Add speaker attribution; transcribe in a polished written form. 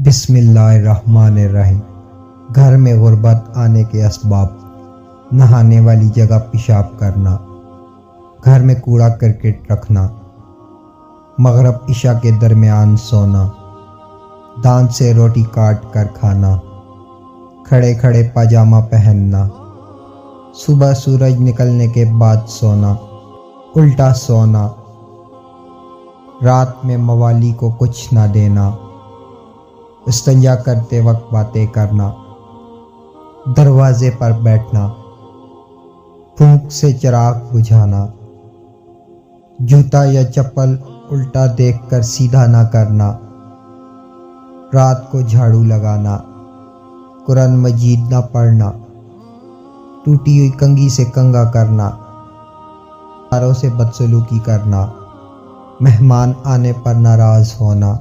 Speaker 1: بسم اللہ الرحمن الرحیم۔ گھر میں غربت آنے کے اسباب: نہانے والی جگہ پیشاب کرنا، گھر میں کوڑا کرکٹ رکھنا، مغرب عشاء کے درمیان سونا، دانت سے روٹی کاٹ کر کھانا، کھڑے کھڑے پاجامہ پہننا، صبح سورج نکلنے کے بعد سونا، الٹا سونا، رات میں موالی کو کچھ نہ دینا، استنجا کرتے وقت باتیں کرنا، دروازے پر بیٹھنا، پھونک سے چراغ بجھانا، جوتا یا چپل الٹا دیکھ کر سیدھا نہ کرنا، رات کو جھاڑو لگانا، قرآن مجید نہ پڑھنا، ٹوٹی ہوئی کنگھی سے کنگھا کرنا، داروں سے بدسلوکی کرنا، مہمان آنے پر ناراض ہونا،